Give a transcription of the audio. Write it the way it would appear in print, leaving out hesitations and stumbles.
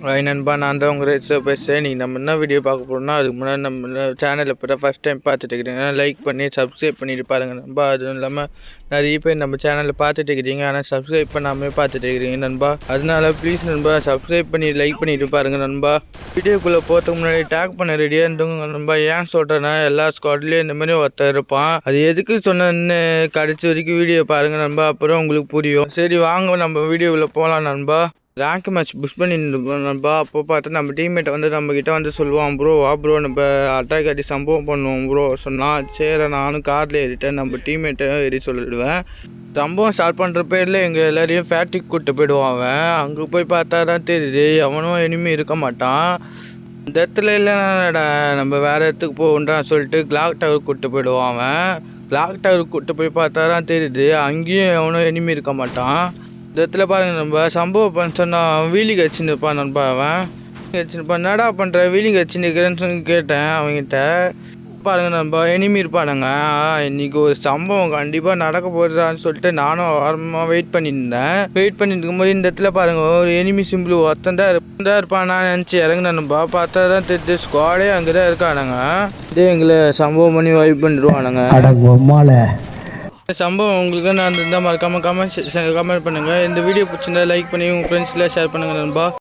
நண்பா, நான் தான் உங்கள் ரேட்ஸோ பேசுகிறேன். நீங்கள் நம்ம என்ன வீடியோ பார்க்க போகிறோம்னா, அதுக்கு முன்னாடி நம்ம சேனலில் இப்போ தான் ஃபஸ்ட் டைம் பார்த்துட்டு இருக்கிறீங்கன்னா லைக் பண்ணி சப்ஸ்கிரைப் பண்ணிட்டு பாருங்கள் நண்பா. அதுவும் இல்லாமல் நிறைய பேர் நம்ம சேனலில் பார்த்துட்டு இருக்கிறீங்க, ஆனால் சப்ஸ்கிரைப் பண்ணாமல் பார்த்துட்டு இருக்கிறீங்க நண்பா. அதனால ப்ளீஸ் நண்பா சப்ஸ்கிரைப் பண்ணி லைக் பண்ணிட்டு பாருங்கள் நண்பா. வீடியோக்குள்ளே போகிறதுக்கு முன்னாடி டேக் பண்ண ரெடியாக இருந்தவங்க நண்பா. ஏன் சொல்கிறேன்னா, எல்லா ஸ்குவாட்லேயும் இந்த மாதிரி ஒருத்தர் இருப்பான். அது எதுக்கு சொன்னேன்னு கடைசி வரைக்கும் வீடியோ பாருங்கள் நண்பா, அப்புறம் உங்களுக்கு புரியும். சரி வாங்க நம்ம வீடியோக்குள்ளே போகலாம் நண்பா. ரேங்க் மேட்ச் புஷ் பண்ணியிருந்தோம் நண்பா. அப்போ பார்த்து நம்ம டீம்மேட்டை வந்து நம்மக்கிட்ட வந்து சொல்லுவான், ப்ரோ வா ப்ரோ நம்ம அட்டாக் அடி சம்பவம் பண்ணுவோம் ப்ரோ சொன்னால், சரி நானும் காரில் ஏறிட்டேன். நம்ம டீம்மேட்டை ஏறி சொல்லிவிடுவேன். சம்பவம் ஸ்டார்ட் பண்ணுற பேரில் எங்கள் எல்லோரையும் ஃபேக்ட்ரிக்கு கூப்பிட்டு போயிடுவான் அவன். அங்கே போய் பார்த்தா தான் தெரியுது அவனும் இனிமே இருக்க மாட்டான். இந்த இடத்துல இல்லைடா நம்ம வேறு இடத்துக்கு போகண்டான்னு சொல்லிட்டு கிளாக் டவர் கூப்பிட்டு போயிடுவான் அவன். கிளாக் டவர் கூப்பிட்டு போய் பார்த்தா தான் தெரியுது அங்கேயும் அவனும் இனிமே இருக்க மாட்டான். இந்த இடத்துல பாருங்கள் நம்ம சம்பவம் பண்ண சொன்னால் வீலிங் வச்சுன்னு இருப்பான் நண்பா. அவன் வச்சுருப்பான். என்னடா பண்ணுற வீலிங் வச்சுன்னு இருக்கிறேன்னு சொல்லி கேட்டேன் அவங்ககிட்ட. பாருங்கள் நம்ம எனிமி இருப்பானுங்க. இன்றைக்கி ஒரு சம்பவம் கண்டிப்பாக நடக்க போகிறதான்னு சொல்லிட்டு நானும் ஆரம்பமாக வெயிட் பண்ணியிருந்தேன். வெயிட் பண்ணிட்டு இருக்கும்போது இந்த இடத்துல பாருங்கள் ஒரு எனிமி சிம்பிள் ஒருத்தன் தான் இருப்பான். நான் நினச்சி இறங்கினேன்பா. பார்த்தா தான் தெரிஞ்சு ஸ்குவாடே அங்கே தான் இருக்கானுங்க. இதே எங்களை சம்பவம் பண்ணி வைப் பண்ணிடுவானுங்க. சம்பவம் உங்களுக்கு நான் இருந்தால் மறக்காமல் கமெண்ட் பண்ணுங்கள். இந்த வீடியோ பிடிச்சிருந்தா லைக் பண்ணி உங்கள் ஃப்ரெண்ட்ஸில் ஷேர் பண்ணுங்கள் நண்பா.